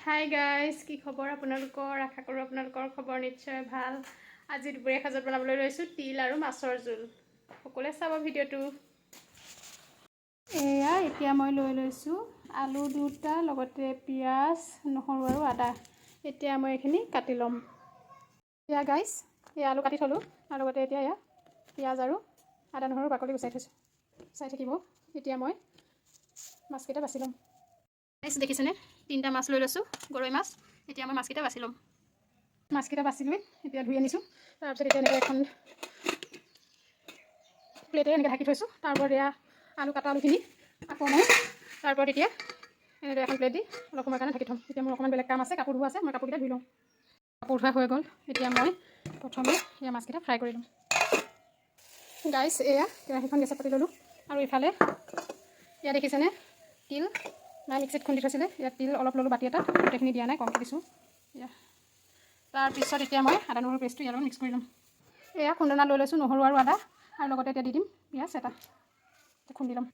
Hi guys, কি খবৰ আপোনালোকৰ? আশা কৰোঁ আপোনালোকৰ খবৰ নিশ্চয় ভাল। আজি দুপৰীয়া সাজত বনাবলৈ লৈছোঁ তিল আৰু মাছৰ জোল। সকলোৱে চাব ভিডিঅ'টো। এয়া এতিয়া মই লৈ লৈছোঁ আলু দুটা, লগতে পিঁয়াজ, নহৰু আৰু আদা। এতিয়া মই এইখিনি কাটি ল'ম। এয়া গাইজ, এয়া আলু কাটি থ'লোঁ আৰু লগতে এতিয়া এয়া পিঁয়াজ আৰু আদা নহৰু বাকলি গুচাই থৈছোঁ। চাই থাকিব। এতিয়া মই মাছকেইটা বাছি ল'ম। গাইজ দেখিছেনে, 3টা মাছ লৈ লৈছোঁ, গৰৈ মাছ। এতিয়া মই মাছকেইটা বাছি ল'ম। মাছকেইটা বাছি লৈ এতিয়া ধুই আনিছোঁ। তাৰপিছত এতিয়া এনেকৈ এখন প্লেটে এনেকৈ ঢাকি থৈছোঁ। তাৰ ওপৰত এয়া আলু কাটা আলুখিনি আকৌ মই তাৰ ওপৰত এতিয়া এনেদৰে এখন প্লেট দি অলপ সময়ৰ কাৰণে ঢাকি থ'ম। এতিয়া মোৰ অকণমান বেলেগ কাম আছে, কাপোৰ ধোৱা আছে, মই কাপোৰকেইটা ধুই লওঁ। কাপোৰ ধোৱা হৈ গ'ল। এতিয়া মই প্ৰথমে এয়া মাছকেইটা ফ্ৰাই কৰি ল'ম। গাইজ এয়া কেৰাহীখন গেছত পাতি ল'লোঁ আৰু ইফালে এয়া দেখিছেনে তিল নাই মিক্সিত খুন্দি থৈছিলে। ইয়াত তিল অলপ ল'লোঁ, বাতি এটাত, গোটেইখিনি দিয়া নাই, কমকৈ দিছোঁ। এয়া তাৰপিছত এতিয়া মই আদা নহৰু পেষ্টটো ইয়াৰ লগত মিক্স কৰি ল'ম। এয়া খুন্দনাত লৈ লৈছোঁ নহৰু আৰু আদা, আৰু লগতে এতিয়া দি দিম পিঁয়াজ এটা, খুন্দি ল'ম।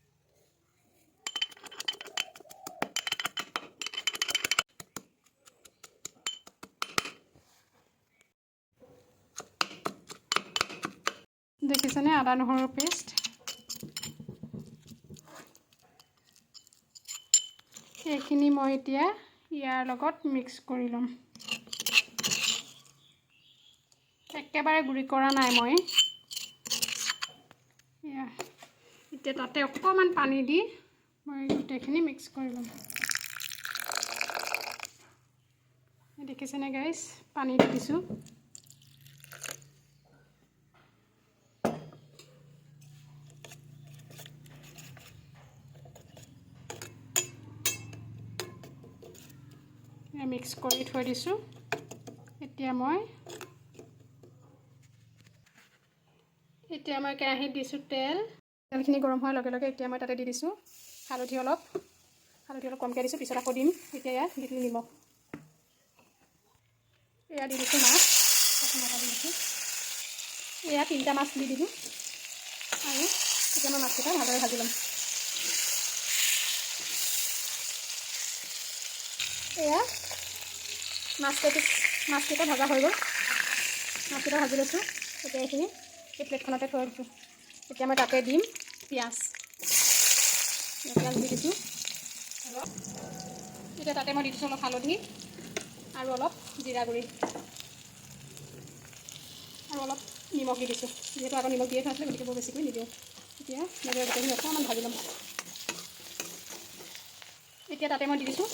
দেখিছেনে আদা নহৰুৰ পেষ্ট। এইখিনি মই এতিয়া ইয়াৰ লগত মিক্স কৰি ল'ম। একেবাৰে গুড়ি কৰা নাই মই। এয়া এতিয়া তাতে অকণমান পানী দি মই গোটেইখিনি মিক্স কৰি ল'ম। দেখিছেনে গাইজ, পানী দি দিছোঁ। মিক্স কৰি থৈ দিছোঁ। এতিয়া মই কেৰাহীত দিছোঁ তেল। তেলখিনি গৰম হোৱাৰ লগে লগে এতিয়া মই তাতে দি দিছোঁ হালধি অলপ কমকৈ দিছোঁ, পিছত আকৌ দিম। এতিয়া ইয়াত দি দিলোঁ নিমখ। এয়া দি দিছোঁ মাছ, প্ৰথম এটা দি দিছোঁ। এয়া 3টা মাছ দি দিলোঁ আৰু এতিয়া মই মাছকেইটা ভালদৰে ভাজি ল'ম। এয়া মাছকেইটা ভজা হৈ গ'ল। মাছকেইটা ভাজি লৈছোঁ। এতিয়া এইখিনি এই প্লেটখনতে থৈ দিছোঁ। এতিয়া মই তাতে দিম পিঁয়াজ দি দিছোঁ। এতিয়া তাতে মই দি দিছোঁ অলপ হালধি আৰু অলপ জিৰা গুড়ি আৰু অলপ নিমখ দি দিছোঁ। যিহেতু আকৌ নিমখ দিয়ে থৈছিলে, গতিকে বৰ বেছিকৈ নিদিওঁ। এতিয়া এনেদৰে গোটেইখিনি অকণমান ভাজি ল'ম। এতিয়া তাতে মই দি দিছোঁ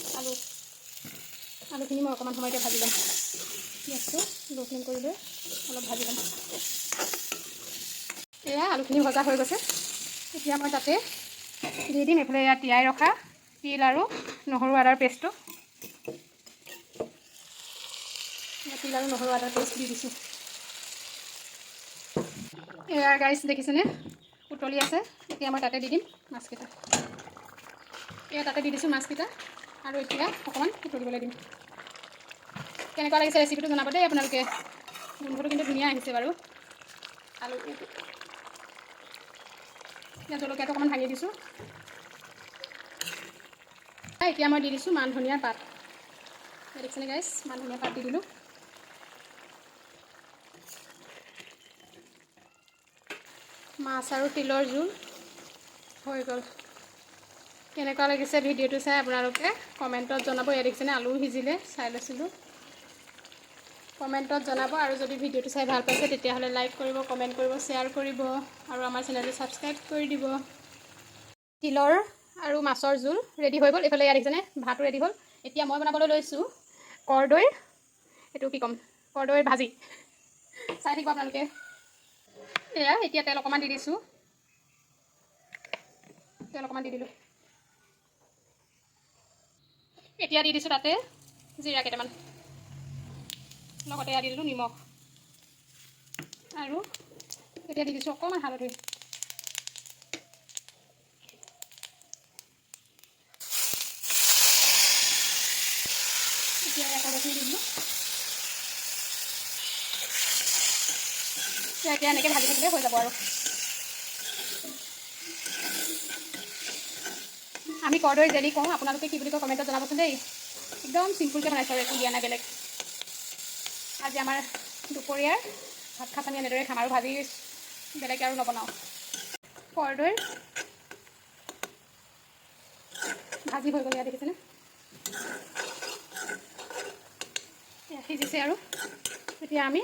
আলুখিনি মই অকণমান সময়তে ভাজি ল'ম। গেছটো ল' ফ্লেম কৰি লৈ অলপ ভাজি ল'ম। এয়া আলুখিনি ভজা হৈ গৈছে। এতিয়া মই তাতে দি দিম এইফালে এয়া তিয়াই ৰখা তিল আৰু নহৰু আদাৰ পেষ্টটো। তিল আৰু নহৰু আদাৰ পেষ্ট দি দিছোঁ। এয়া গাইজ দেখিছেনে উতলি আছে। এতিয়া মই তাতে দি দিম মাছকেইটা। এয়া তাতে দি দিছোঁ মাছকেইটা আৰু এতিয়া অকণমান উতলিবলৈ দিম। কেনেকুৱা লাগিছে ৰেচিপিটো জনাব দেই আপোনালোকে। গোন্ধটো কিন্তু ধুনীয়া আহিছে বাৰু। আলু এতিয়া জলকীয়াটো অকণমান ভাঙি দিছোঁ। এতিয়া মই দি দিছোঁ মান ধনিয়াৰ পাত। দেখিছেনে গাইজ, মান ধনিয়াৰ পাত দি দিলোঁ। মাছ আৰু তিলৰ জোল হৈ গ'ল। কেনেকুৱা লাগিছে ভিডিঅ'টো চাই আপোনালোকে কমেণ্টত জনাব। এয়া দেখিছেনে আলু সিজিলে, চাই লৈছিলোঁ। কমেণ্টত জনাব আৰু যদি ভিডিঅ'টো চাই ভাল পাইছে তেতিয়াহ'লে লাইক কৰিব, কমেণ্ট কৰিব, শ্বেয়াৰ কৰিব আৰু আমাৰ চেনেলটো ছাবস্ক্ৰাইব কৰি দিব। তিলৰ আৰু মাছৰ জোল ৰেডি হৈ গ'ল। এইফালে এয়া দেখিছেনে ভাতো ৰেডি হ'ল। এতিয়া মই বনাবলৈ লৈছোঁ কৰ্দৈ, এইটো কি ক'ম, কৰ্দৈৰ ভাজি। চাই থাকিব আপোনালোকে। এয়া এতিয়া তেল অকণমান দি দিছোঁ। তেল অকণমান দি দিলোঁ। এতিয়া দি দিছোঁ তাতে জিৰা কেইটামান, লগতে এয়া দি দিলোঁ নিমখ আৰু এতিয়া দি দিছোঁ অকণমান হালধি। এতিয়া কৰ্দৈখিনি দি দিলোঁ। এতিয়া এনেকৈ ভাজি থাকিলে হৈ যাব আৰু। আমি কৰ্দৈ জেলি কওঁ, আপোনালোকে কি বুলি কয় কমেণ্টত জনাবচোন দেই। একদম চিম্পুলকৈ বনাইছোঁ আৰু একো দিয়া নাই বেলেগ। আজি আমাৰ দুপৰীয়াৰ ভাত সাঁজ আমি এনেদৰে খাম আৰু ভাজি বেলেগ আৰু নবনাওঁ। কৰ্দৈৰ ভাজি হৈ গ'ল, ইয়াত দেখিছেনে? সিজিছে আৰু এতিয়া আমি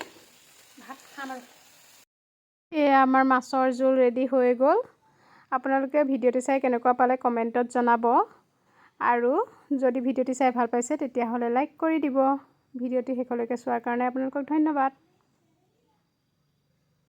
ভাত খাম আৰু। এয়া আমাৰ মাছৰ জোল ৰেডি হৈ গ'ল। আপোনালোকে ভিডিঅ'টো চাই কেনেকুৱা পালে কমেণ্টত জনাব, আৰু যদি ভিডিঅ'টো চাই ভাল পাইছে তেতিয়াহ'লে লাইক কৰি দিব। ভিডিঅ'টো শেষলৈকে চোৱাৰ কাৰণে আপোনালোকক ধন্যবাদ।